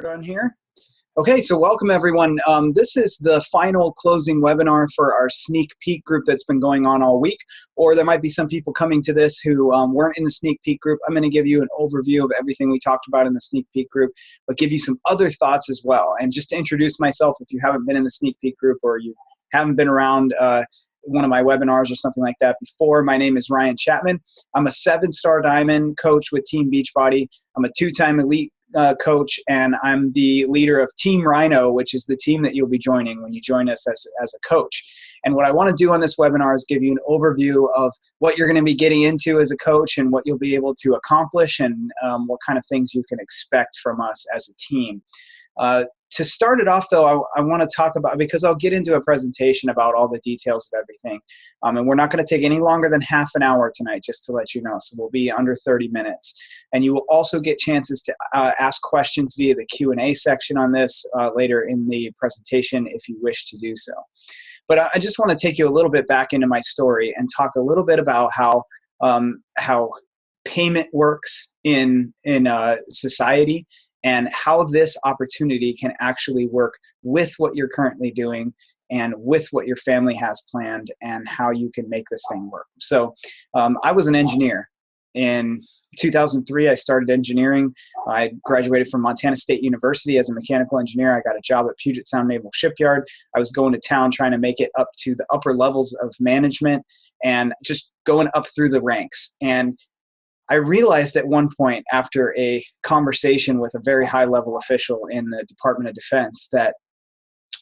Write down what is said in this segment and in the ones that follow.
On here. Okay, so welcome everyone. This is the final closing webinar for our sneak peek group that's been going on all week, or there might be some people coming to this who weren't in the sneak peek group. I'm going to give you an overview of everything we talked about in the sneak peek group, but give you some other thoughts as well. And just to introduce myself, if you haven't been in the sneak peek group or you haven't been around one of my webinars or something like that before, my name is Ryan Chapman. I'm a 7-star diamond coach with Team Beachbody. I'm a 2-time elite coach, and I'm the leader of Team Rhino, which is the team that you'll be joining when you join us as a coach. And what I want to do on this webinar is give you an overview of what you're going to be getting into as a coach and what you'll be able to accomplish and what kind of things you can expect from us as a team. To start it off, though, I want to talk about, because I'll get into a presentation about all the details of everything, and we're not going to take any longer than half an hour tonight, just to let you know, so we'll be under 30 minutes. And you will also get chances to ask questions via the Q&A section on this later in the presentation if you wish to do so. But I just want to take you a little bit back into my story and talk a little bit about how payment works in society, and how this opportunity can actually work with what you're currently doing and with what your family has planned and how you can make this thing work. So I was an engineer. In 2003, I started engineering. I graduated from Montana State University as a mechanical engineer. I got a job at Puget Sound Naval Shipyard. I was going to town trying to make it up to the upper levels of management and just going up through the ranks. And I realized at one point, after a conversation with a very high-level official in the Department of Defense, that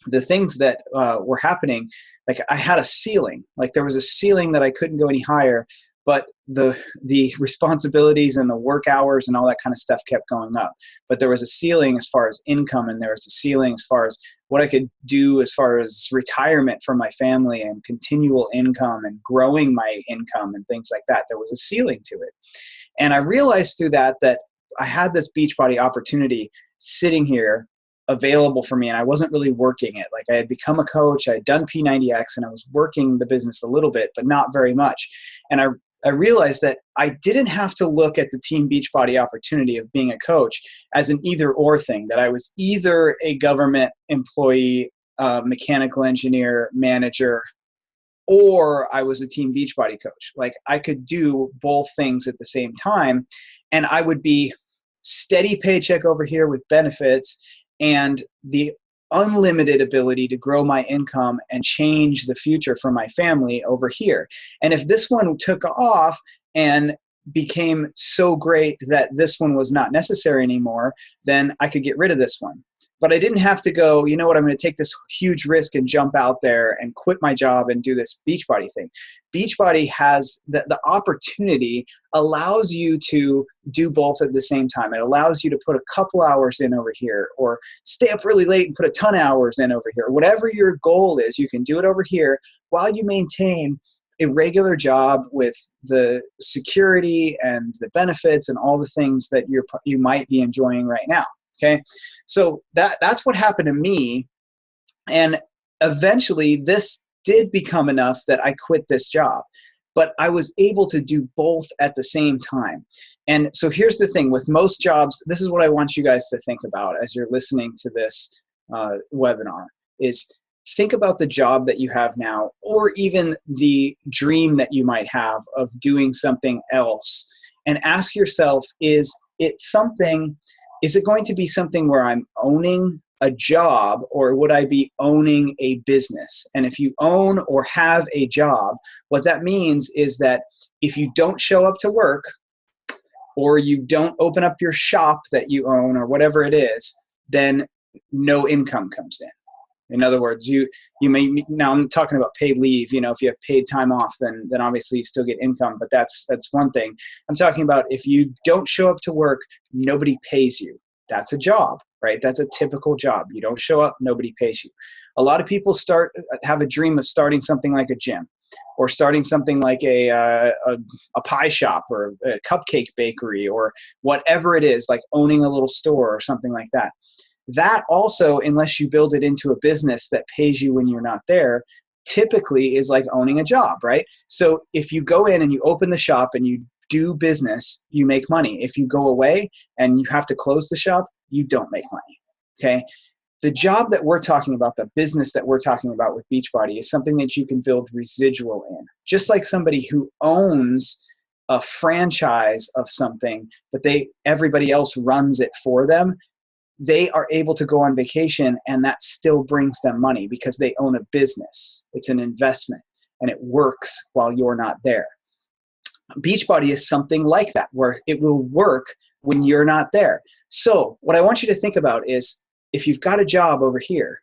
the things that were happening, like I had a ceiling. Like there was a ceiling that I couldn't go any higher, but the responsibilities and the work hours and all that kind of stuff kept going up. But there was a ceiling as far as income, and there was a ceiling as far as what I could do as far as retirement for my family and continual income and growing my income and things like that. There was a ceiling to it. And I realized through that I had this Beachbody opportunity sitting here available for me, and I wasn't really working it. Like I had become a coach, I had done P90X, and I was working the business a little bit, but not very much. And I realized that I didn't have to look at the Team Beachbody opportunity of being a coach as an either-or thing, that I was either a government employee, mechanical engineer, manager, or I was a Team Beachbody coach. Like I could do both things at the same time, and I would be steady paycheck over here with benefits and the unlimited ability to grow my income and change the future for my family over here. And if this one took off and became so great that this one was not necessary anymore, then I could get rid of this one. But I didn't have to go, you know what, I'm going to take this huge risk and jump out there and quit my job and do this Beachbody thing. Beachbody has the opportunity, allows you to do both at the same time. It allows you to put a couple hours in over here, or stay up really late and put a ton of hours in over here. Whatever your goal is, you can do it over here while you maintain a regular job with the security and the benefits and all the things that you might be enjoying right now. Okay, so that's what happened to me, and eventually this did become enough that I quit this job, but I was able to do both at the same time. And so here's the thing, with most jobs, this is what I want you guys to think about as you're listening to this webinar, is think about the job that you have now, or even the dream that you might have of doing something else, and ask yourself, is it going to be something where I'm owning a job, or would I be owning a business? And if you own or have a job, what that means is that if you don't show up to work, or you don't open up your shop that you own, or whatever it is, then no income comes in. In other words, you may, now I'm talking about paid leave, if you have paid time off, then obviously you still get income, but that's one thing. I'm talking about if you don't show up to work, nobody pays you. That's a job, right? That's a typical job. You don't show up, nobody pays you. A lot of people have a dream of starting something like a gym, or starting something like a pie shop, or a cupcake bakery, or whatever it is, like owning a little store or something like that. That also, unless you build it into a business that pays you when you're not there, typically is like owning a job, right? So if you go in and you open the shop and you do business, you make money. If you go away and you have to close the shop, you don't make money. Okay. The job that we're talking about, the business that we're talking about with Beachbody, is something that you can build residual in. Just like somebody who owns a franchise of something, but everybody else runs it for them, they are able to go on vacation and that still brings them money because they own a business. It's an investment and it works while you're not there. Beachbody is something like that, where it will work when you're not there. So what I want you to think about is, if you've got a job over here,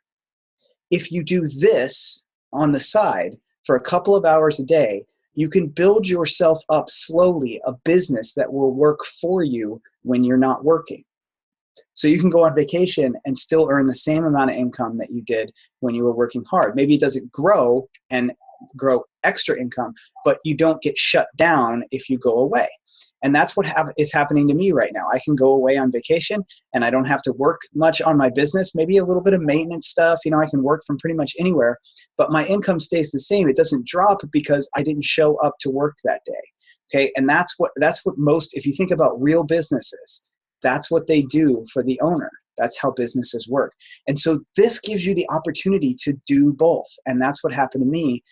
if you do this on the side for a couple of hours a day, you can build yourself up slowly a business that will work for you when you're not working. So you can go on vacation and still earn the same amount of income that you did when you were working hard. Maybe it doesn't grow and grow extra income, but you don't get shut down if you go away. And that's what is happening to me right now. I can go away on vacation and I don't have to work much on my business, maybe a little bit of maintenance stuff. I can work from pretty much anywhere, but my income stays the same. It doesn't drop because I didn't show up to work that day. Okay. And that's what most, if you think about real businesses, that's what they do for the owner. That's how businesses work. And so this gives you the opportunity to do both. And that's what happened to me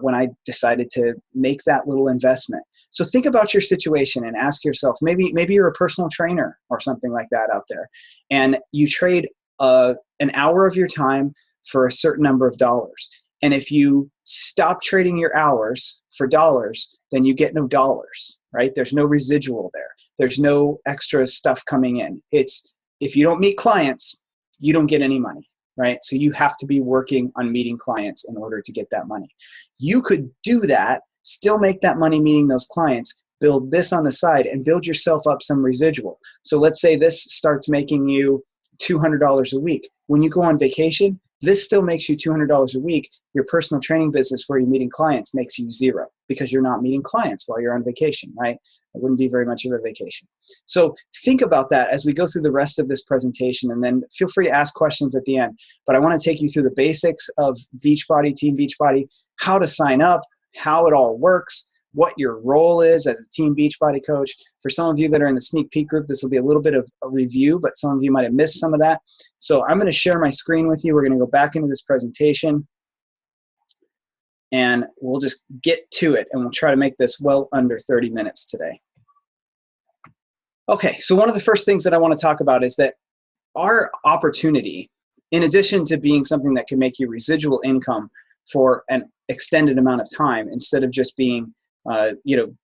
when I decided to make that little investment. So think about your situation and ask yourself, maybe you're a personal trainer or something like that out there, and you trade an hour of your time for a certain number of dollars. And if you stop trading your hours for dollars, then you get no dollars, right? There's no residual there. There's no extra stuff coming in. If you don't meet clients, you don't get any money, right? So you have to be working on meeting clients in order to get that money. You could do that, still make that money meeting those clients, build this on the side, and build yourself up some residual. So let's say this starts making you $200 a week. When you go on vacation, this still makes you $200 a week. Your personal training business where you're meeting clients makes you zero because you're not meeting clients while you're on vacation, right? It wouldn't be very much of a vacation. So think about that as we go through the rest of this presentation, and then feel free to ask questions at the end. But I want to take you through the basics of Beachbody, Team Beachbody, how to sign up, how it all works, what your role is as a Team Beachbody coach. For some of you that are in the sneak peek group, this will be a little bit of a review, but some of you might have missed some of that. So I'm going to share my screen with you. We're going to go back into this presentation and we'll just get to it, and we'll try to make this well under 30 minutes today. Okay, so one of the first things that I want to talk about is that our opportunity, in addition to being something that can make you residual income for an extended amount of time instead of just being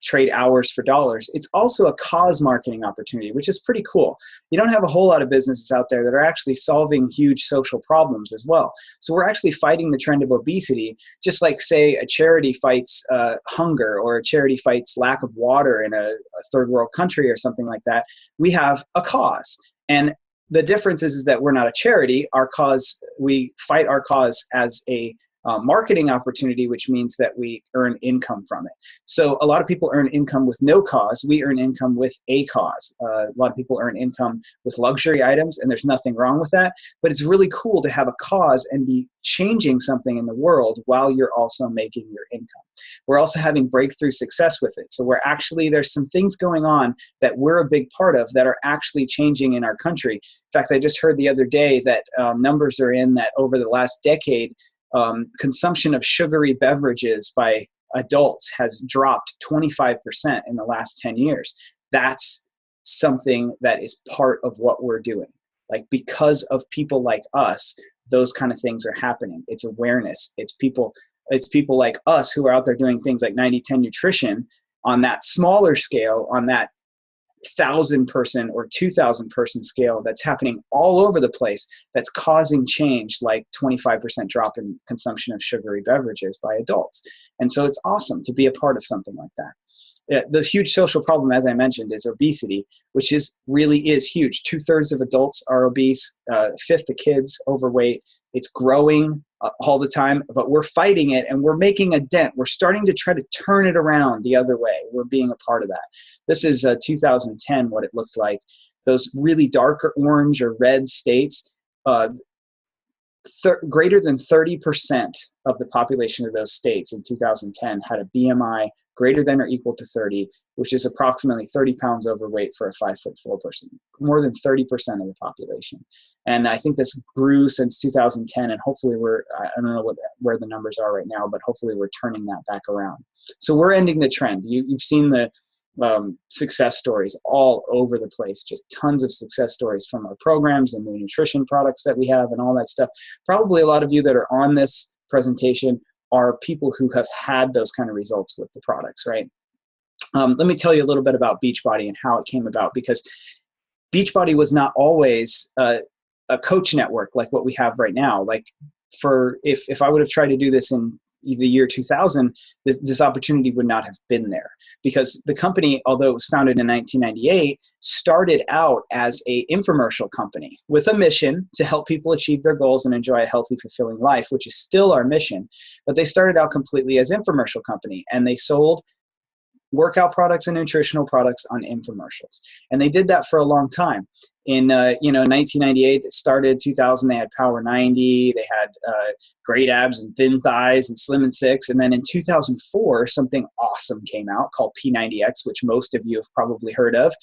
trade hours for dollars, it's also a cause marketing opportunity, which is pretty cool. You don't have a whole lot of businesses out there that are actually solving huge social problems as well. So we're actually fighting the trend of obesity, just like, say, a charity fights hunger, or a charity fights lack of water in a third world country or something like that. We have a cause. And the difference is that we're not a charity. Our cause, we fight our cause as a marketing opportunity, which means that we earn income from it. So a lot of people earn income with no cause. We earn income with a cause. A lot of people earn income with luxury items, and there's nothing wrong with that. But it's really cool to have a cause and be changing something in the world while you're also making your income. We're also having breakthrough success with it. So there's some things going on that we're a big part of that are actually changing in our country. In fact, I just heard the other day that numbers are in that over the last decade, consumption of sugary beverages by adults has dropped 25% in the last 10 years. That's something that is part of what we're doing. Like, because of people like us, those kind of things are happening. It's awareness. It's people like us who are out there doing things like 90-10 nutrition on that smaller scale, on that 1,000-person or 2,000-person scale, that's happening all over the place, that's causing change, like 25% drop in consumption of sugary beverages by adults. And so it's awesome to be a part of something like that. The huge social problem, as I mentioned, is obesity, which really is huge. 2/3 of adults are obese, 1/5 of kids overweight. It's growing all the time, but we're fighting it and we're making a dent. We're starting to try to turn it around the other way. We're being a part of that. This is 2010, what it looked like. Those really dark orange or red states, greater than 30% of the population of those states in 2010 had a BMI greater than or equal to 30, which is approximately 30 pounds overweight for a 5'4" person, more than 30% of the population. And I think this grew since 2010, and hopefully I don't know where the numbers are right now, but hopefully we're turning that back around. So we're ending the trend. You've seen the success stories all over the place, just tons of success stories from our programs and the nutrition products that we have and all that stuff. Probably a lot of you that are on this presentation are people who have had those kind of results with the products, right? Let me tell you a little bit about Beachbody and how it came about, because Beachbody was not always a coach network like what we have right now. Like if I would have tried to do this in the year 2000, this opportunity would not have been there, because the company, although it was founded in 1998, started out as a infomercial company with a mission to help people achieve their goals and enjoy a healthy, fulfilling life, which is still our mission. But they started out completely as infomercial company, and they sold workout products and nutritional products on infomercials. And they did that for a long time. In 1998, it started. 2000, they had Power 90. They had great abs and thin thighs and Slim and Six. And then in 2004, something awesome came out called P90X, which most of you have probably heard of.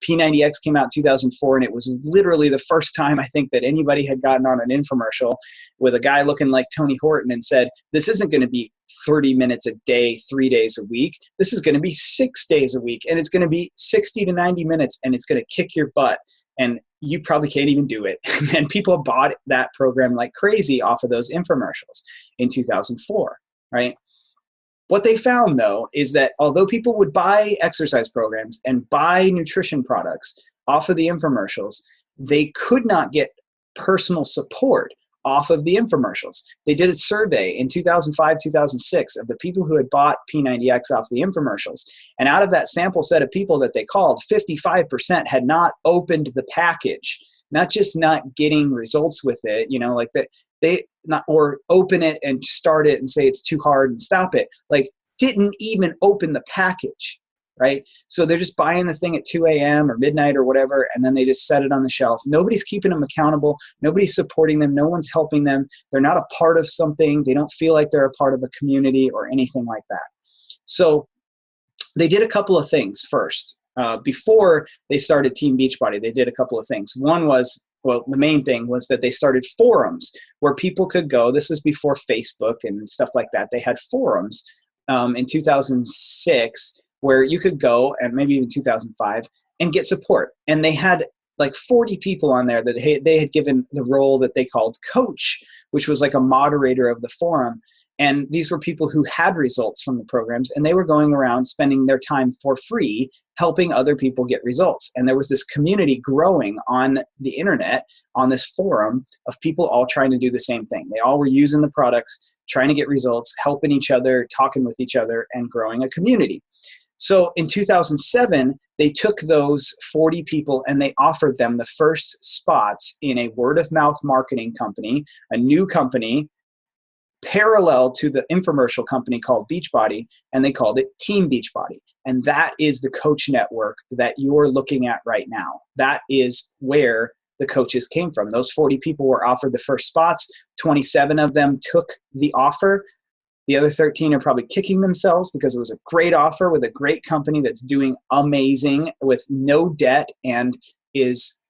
P90X came out in 2004, and it was literally the first time I think that anybody had gotten on an infomercial with a guy looking like Tony Horton and said, this isn't going to be 30 minutes a day, 3 days a week. This is going to be 6 days a week, and it's going to be 60 to 90 minutes, and it's going to kick your butt. And you probably can't even do it. And people bought that program like crazy off of those infomercials in 2004, right? What they found, though, is that although people would buy exercise programs and buy nutrition products off of the infomercials, they could not get personal support off of the infomercials. They did a survey in 2005, 2006 of the people who had bought P90X off the infomercials. And out of that sample set of people that they called, 55% had not opened the package, not just not getting results with it, like that they not, or open it and start it and say it's too hard and stop it, like didn't even open the package. Right? So they're just buying the thing at 2 a.m. or midnight or whatever, and then they just set it on the shelf. Nobody's keeping them accountable. Nobody's supporting them. No one's helping them. They're not a part of something. They don't feel like they're a part of a community or anything like that. So they did a couple of things first. Before they started Team Beachbody, they did a couple of things. One was, well, the main thing was that they started forums where people could go. This was before Facebook and stuff like that. They had forums in 2006 where you could go, and maybe even 2005, and get support. And they had like 40 people on there that they had given the role that they called coach, which was like a moderator of the forum. And these were people who had results from the programs, and they were going around spending their time for free helping other people get results. And there was this community growing on the internet, on this forum, of people all trying to do the same thing. They all were using the products, trying to get results, helping each other, talking with each other, and growing a community. So in 2007, they took those 40 people and they offered them the first spots in a word-of-mouth marketing company, a new company, parallel to the infomercial company called Beachbody, and they called it Team Beachbody. And that is the coach network that you're looking at right now. That is where the coaches came from. Those 40 people were offered the first spots. 27 of them took the offer. The other 13 are probably kicking themselves because it was a great offer with a great company that's doing amazing with no debt and is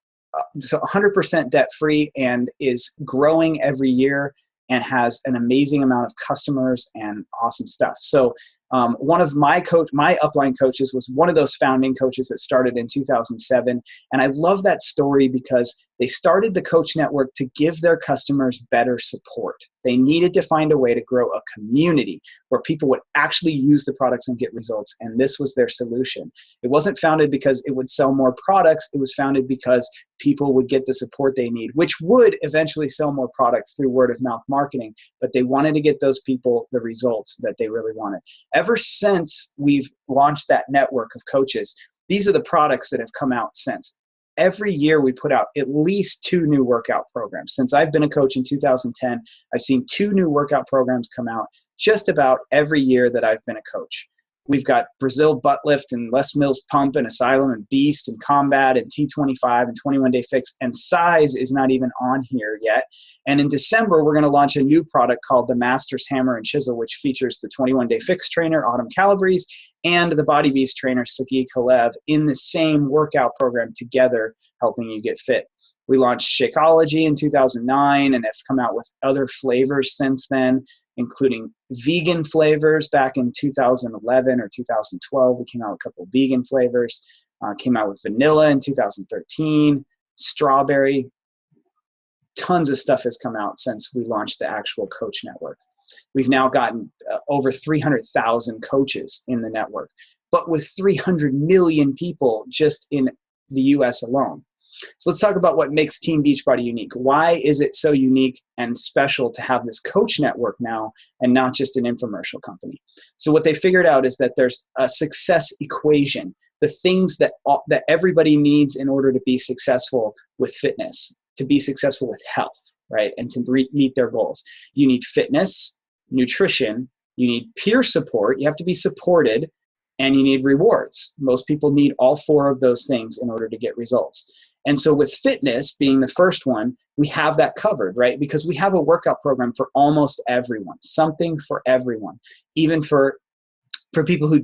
100% debt-free and is growing every year and has an amazing amount of customers and awesome stuff. So one of my upline coaches was one of those founding coaches that started in 2007. And I love that story because they started the coach network to give their customers better support. They needed to find a way to grow a community where people would actually use the products and get results. And this was their solution. It wasn't founded because it would sell more products. It was founded because people would get the support they need, which would eventually sell more products through word of mouth marketing. But they wanted to get those people the results that they really wanted. Ever since we've launched that network of coaches, these are the products that have come out since. Every year we put out at least 2 new workout programs. Since I've been a coach in 2010, I've seen 2 new workout programs come out just about every year that I've been a coach. We've got Brazil butt lift and Les Mills pump and Asylum and Beast and Combat and T25 and 21 Day Fix, and Size is not even on here yet. And in December, we're going to launch a new product called the Masters Hammer and Chisel, which features the 21 Day Fix trainer, Autumn Calabrese, and the Body Beast trainer, Sagi Kalev, in the same workout program together, helping you get fit. We launched Shakeology in 2009 and have come out with other flavors since then, including vegan flavors back in 2011 or 2012. We came out with a couple of vegan flavors, came out with vanilla in 2013, strawberry. Tons of stuff has come out since we launched the actual coach network. We've now gotten over 300,000 coaches in the network, but with 300 million people just in the US alone. So let's talk about what makes Team Beachbody unique. Why is it so unique and special to have this coach network now and not just an infomercial company? So what they figured out is that there's a success equation, the things that everybody needs in order to be successful with fitness, to be successful with health, right? And to meet their goals. You need fitness, nutrition, you need peer support, you have to be supported, and you need rewards. Most people need all four of those things in order to get results. And so with fitness being the first one, we have that covered, right? Because we have a workout program for almost everyone, something for everyone, even for people who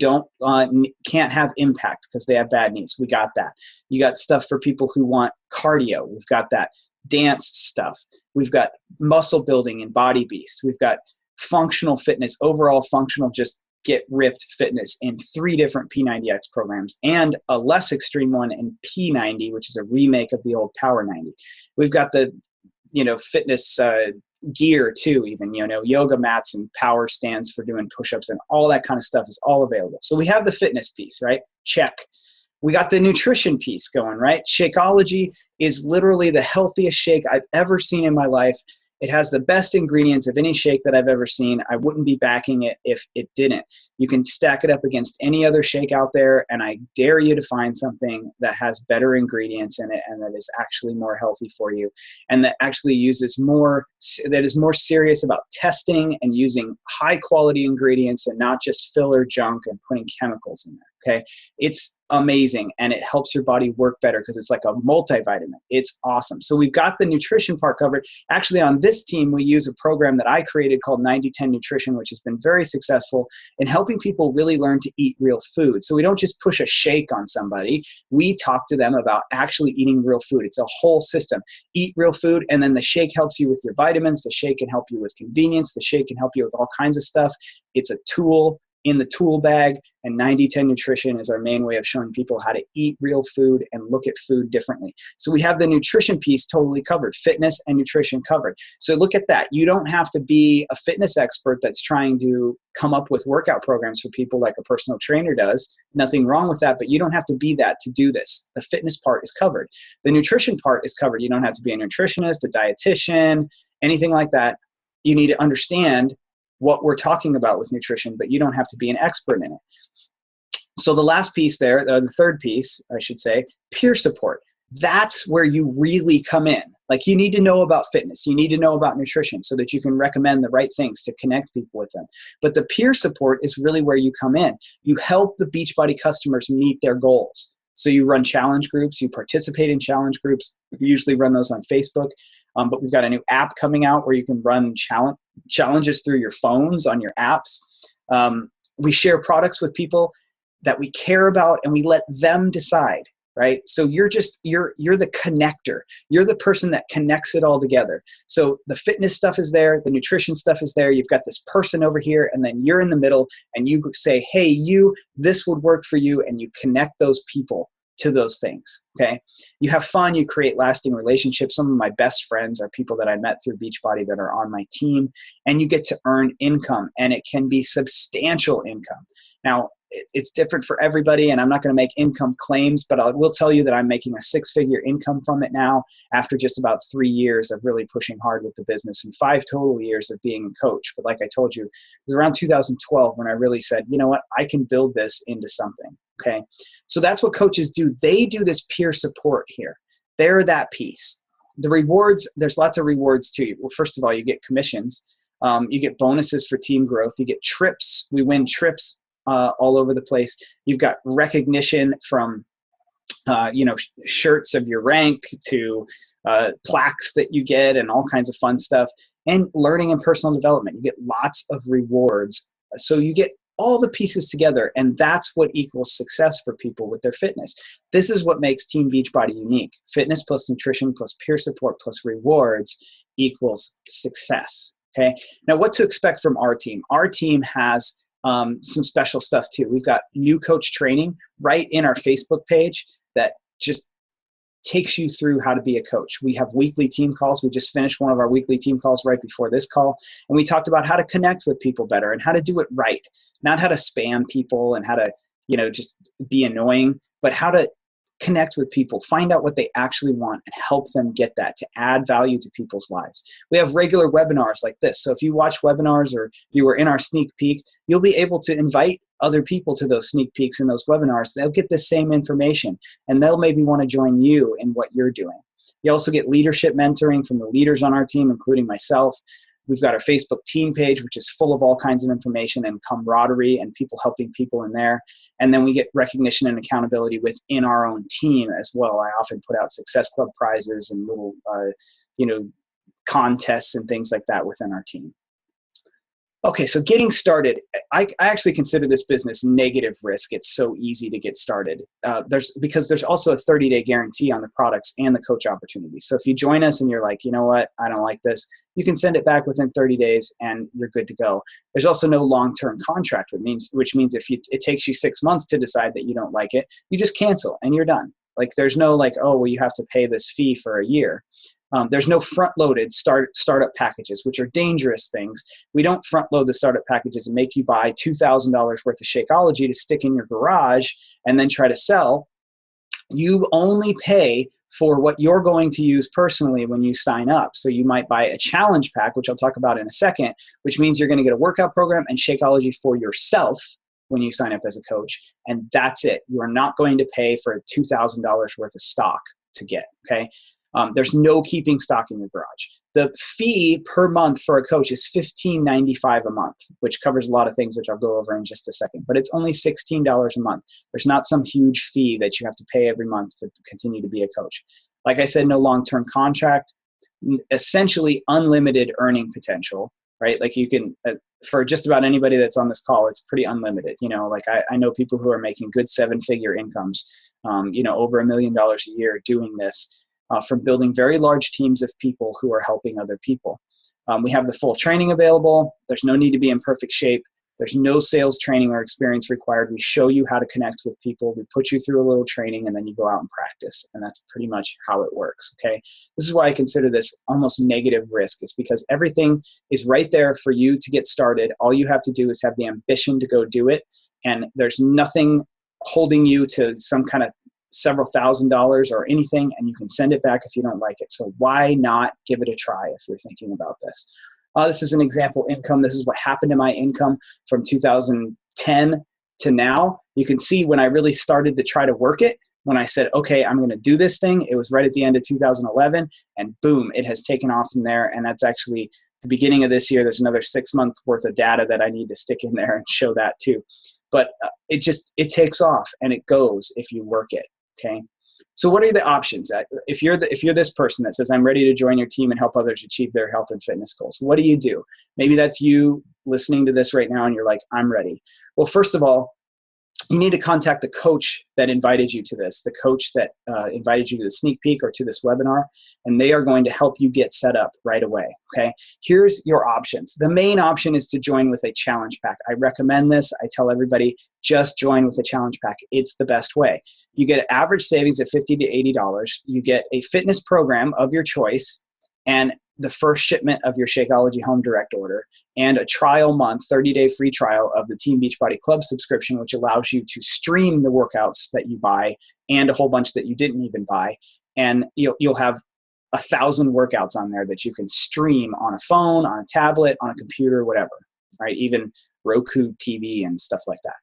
can't have impact because they have bad knees. We got that. You got stuff for people who want cardio. We've got that. Dance stuff. We've got muscle building and Body Beast. We've got functional fitness, overall functional, just get ripped fitness in 3 different P90X programs, and a less extreme one in P90, which is a remake of the old Power 90. We've got the, fitness gear too, even, yoga mats and power stands for doing push-ups and all that kind of stuff is all available. So we have the fitness piece, right? Check. We got the nutrition piece going, right? Shakeology is literally the healthiest shake I've ever seen in my life. It has the best ingredients of any shake that I've ever seen. I wouldn't be backing it if it didn't. You can stack it up against any other shake out there, and I dare you to find something that has better ingredients in it and that is actually more healthy for you, and that actually is more serious about testing and using high quality ingredients and not just filler junk and putting chemicals in there. Okay, it's amazing, and it helps your body work better because it's like a multivitamin. It's awesome. So we've got the nutrition part covered. Actually, on this team, we use a program that I created called 90-10 Nutrition, which has been very successful in helping people really learn to eat real food. So we don't just push a shake on somebody. We talk to them about actually eating real food. It's a whole system. Eat real food, and then the shake helps you with your vitamins. The shake can help you with convenience. The shake can help you with all kinds of stuff. It's a tool in the tool bag, and 90-10 Nutrition is our main way of showing people how to eat real food and look at food differently. So we have the nutrition piece totally covered, fitness and nutrition covered. So look at that. You don't have to be a fitness expert that's trying to come up with workout programs for people like a personal trainer does. Nothing wrong with that, but you don't have to be that to do this. The fitness part is covered. The nutrition part is covered. You don't have to be a nutritionist, a dietitian, anything like that. You need to understand what we're talking about with nutrition, but you don't have to be an expert in it. So the last piece there, the third piece, I should say, peer support. That's where you really come in. Like, you need to know about fitness. You need to know about nutrition so that you can recommend the right things to connect people with them. But the peer support is really where you come in. You help the Beachbody customers meet their goals. So you run challenge groups, you participate in challenge groups. We usually run those on Facebook. But we've got a new app coming out where you can run challenges through your phones on your apps. We share products with people that we care about, and we let them decide, right? So you're the connector. You're the person that connects it all together. So the fitness stuff is there, the nutrition stuff is there. You've got this person over here, and then you're in the middle, and you say, hey, this would work for you, and you connect those people to those things, okay? You have fun, you create lasting relationships. Some of my best friends are people that I met through Beachbody that are on my team, and you get to earn income, and it can be substantial income. Now, it's different for everybody, and I'm not going to make income claims, but I will tell you that I'm making a 6-figure income from it now after just about 3 years of really pushing hard with the business and 5 total years of being a coach. But like I told you, it was around 2012 when I really said, you know what, I can build this into something. Okay, so that's what coaches do. They do this peer support here. They're that piece. The rewards, there's lots of rewards too. Well, first of all, you get commissions. You get bonuses for team growth. You get trips. We win trips all over the place. You've got recognition from shirts of your rank to plaques that you get and all kinds of fun stuff, and learning and personal development. You get lots of rewards. So you get all the pieces together, and that's what equals success for people with their fitness. This is what makes Team Beachbody unique. Fitness plus nutrition plus peer support plus rewards equals success. Okay. Now, what to expect from our team? Our team has some special stuff too. We've got new coach training right in our Facebook page that just takes you through how to be a coach. We have weekly team calls. We just finished one of our weekly team calls right before this call. And we talked about how to connect with people better and how to do it right. Not how to spam people and how to, just be annoying, but how to connect with people, find out what they actually want and help them get that to add value to people's lives. We have regular webinars like this. So if you watch webinars or you were in our sneak peek, you'll be able to invite other people to those sneak peeks and those webinars. They'll get the same information and they'll maybe want to join you in what you're doing. You also get leadership mentoring from the leaders on our team, including myself. We've got our Facebook team page, which is full of all kinds of information and camaraderie and people helping people in there. And then we get recognition and accountability within our own team as well. I often put out Success Club prizes and little, contests and things like that within our team. Okay, so getting started, I actually consider this business negative risk. It's so easy to get started. Because there's also a 30-day guarantee on the products and the coach opportunity. So if you join us and you're like, you know what, I don't like this, you can send it back within 30 days and you're good to go. There's also no long-term contract, which means if it takes you 6 months to decide that you don't like it, you just cancel and you're done. Like there's no like, oh, well, you have to pay this fee for a year. There's no front-loaded startup packages, which are dangerous things. We don't front-load the startup packages and make you buy $2,000 worth of Shakeology to stick in your garage and then try to sell. You only pay for what you're going to use personally when you sign up. So you might buy a challenge pack, which I'll talk about in a second, which means you're going to get a workout program and Shakeology for yourself when you sign up as a coach. And that's it. You are not going to pay for $2,000 worth of stock to get, okay? There's no keeping stock in your garage. The fee per month for a coach is $15.95 a month, which covers a lot of things, which I'll go over in just a second. But it's only $16 a month. There's not some huge fee that you have to pay every month to continue to be a coach. Like I said, no long-term contract, essentially unlimited earning potential, right? Like you can, for just about anybody that's on this call, it's pretty unlimited. Like I know people who are making good 7-figure incomes, over $1 million a year doing this. From building very large teams of people who are helping other people. We have the full training available. There's no need to be in perfect shape. There's no sales training or experience required. We show you how to connect with people. We put you through a little training and then you go out and practice. And that's pretty much how it works, okay? This is why I consider this almost negative risk. It's because everything is right there for you to get started. All you have to do is have the ambition to go do it. And there's nothing holding you to some kind of several $1,000s or anything, and you can send it back if you don't like it. So why not give it a try if you're thinking about this? This is an example income. This is what happened to my income from 2010 to now. You can see when I really started to try to work it, when I said, okay, I'm going to do this thing, it was right at the end of 2011, and boom, it has taken off from there. And that's actually the beginning of this year. There's another 6 months worth of data that I need to stick in there and show that too. But it takes off and it goes if you work it. Okay, so what are the options? If you're this person that says, I'm ready to join your team and help others achieve their health and fitness goals, what do? Maybe that's you listening to this right now and you're like, I'm ready. Well, first of all, you need to contact the coach that invited you to this, the coach that invited you to the sneak peek or to this webinar, and they are going to help you get set up right away, okay? Here's your options. The main option is to join with a challenge pack. I recommend this. I tell everybody, just join with a challenge pack. It's the best way. You get average savings at $50 to $80. You get a fitness program of your choice and the first shipment of your Shakeology home direct order and a trial month, 30-day free trial of the Team Beachbody Club subscription, which allows you to stream the workouts that you buy and a whole bunch that you didn't even buy. And you'll have 1,000 workouts on there that you can stream on a phone, on a tablet, on a computer, whatever, right? Even Roku TV and stuff like that.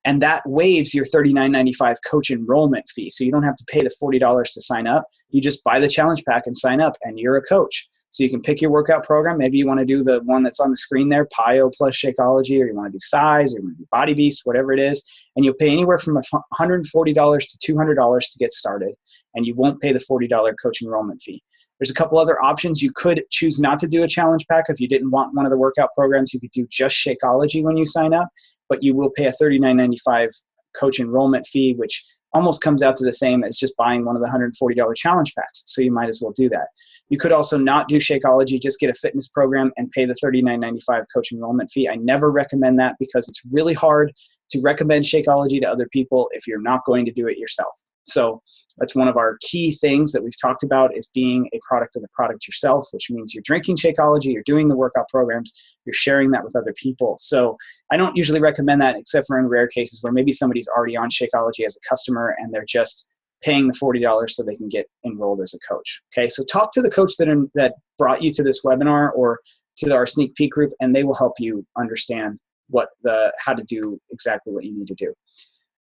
And that waives your $39.95 coach enrollment fee. So you don't have to pay the $40 to sign up. You just buy the challenge pack and sign up and you're a coach. So you can pick your workout program. Maybe you want to do the one that's on the screen there, PiYo plus Shakeology, or you want to do Size, or you want to do Body Beast, whatever it is. And you'll pay anywhere from $140 to $200 to get started. And you won't pay the $40 coach enrollment fee. There's a couple other options. You could choose not to do a challenge pack. If you didn't want one of the workout programs, you could do just Shakeology when you sign up, but you will pay a $39.95 coach enrollment fee, which almost comes out to the same as just buying one of the $140 challenge packs. So you might as well do that. You could also not do Shakeology, just get a fitness program and pay the $39.95 coach enrollment fee. I never recommend that because it's really hard to recommend Shakeology to other people if you're not going to do it yourself. So that's one of our key things that we've talked about, is being a product of the product yourself, which means you're drinking Shakeology, you're doing the workout programs, you're sharing that with other people. So I don't usually recommend that except for in rare cases where maybe somebody's already on Shakeology as a customer and they're just paying the $40 so they can get enrolled as a coach. Okay, so talk to the coach that brought you to this webinar or to our sneak peek group, and they will help you understand how to do exactly what you need to do.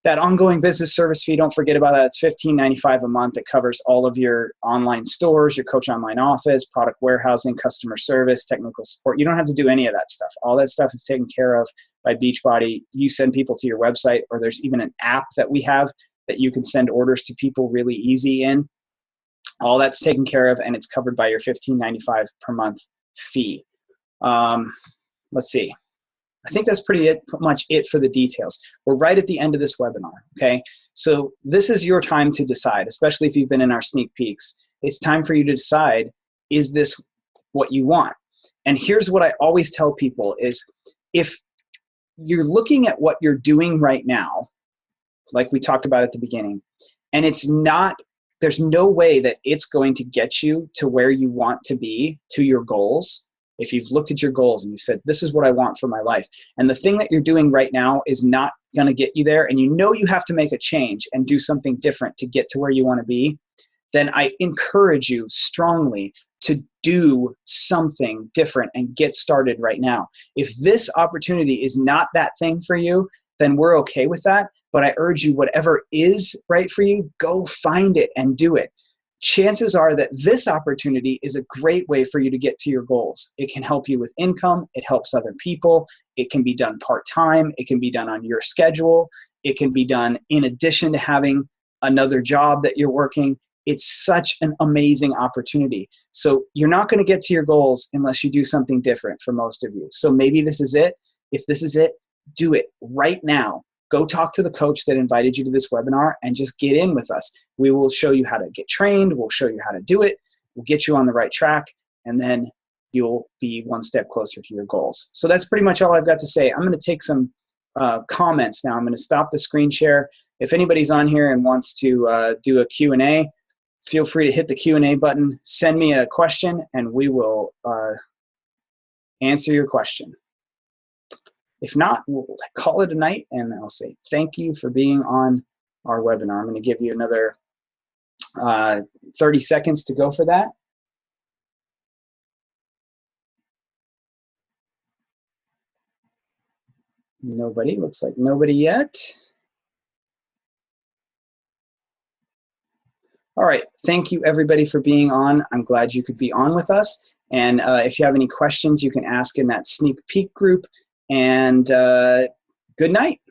That ongoing business service fee, don't forget about that. It's $15.95 a month. It covers all of your online stores, your Coach Online office, product warehousing, customer service, technical support. You don't have to do any of that stuff. All that stuff is taken care of by Beachbody. You send people to your website, or there's even an app that we have that you can send orders to people really easy in. All that's taken care of, and it's covered by your $15.95 per month fee. Let's see. I think that's pretty much it for the details. We're right at the end of this webinar, okay? So this is your time to decide, especially if you've been in our sneak peeks. It's time for you to decide, is this what you want? And here's what I always tell people is, if you're looking at what you're doing right now, like we talked about at the beginning, and there's no way that it's going to get you to where you want to be, to your goals. If you've looked at your goals and you've said, this is what I want for my life, and the thing that you're doing right now is not going to get you there, and you know you have to make a change and do something different to get to where you want to be, then I encourage you strongly to do something different and get started right now. If this opportunity is not that thing for you, then we're okay with that. But I urge you, whatever is right for you, go find it and do it. Chances are that this opportunity is a great way for you to get to your goals. It can help you with income. It helps other people. It can be done part-time. It can be done on your schedule. It can be done in addition to having another job that you're working. It's such an amazing opportunity. So you're not going to get to your goals unless you do something different for most of you. So maybe this is it. If this is it, do it right now. Go talk to the coach that invited you to this webinar and just get in with us. We will show you how to get trained. We'll show you how to do it. We'll get you on the right track, and then you'll be one step closer to your goals. So that's pretty much all I've got to say. I'm going to take some comments now. I'm going to stop the screen share. If anybody's on here and wants to do a Q&A, feel free to hit the Q&A button. Send me a question, and we will answer your question. If not, we'll call it a night, and I'll say thank you for being on our webinar. I'm going to give you another 30 seconds to go for that. Nobody. Looks like nobody yet. All right. Thank you, everybody, for being on. I'm glad you could be on with us. And if you have any questions, you can ask in that sneak peek group. And good night.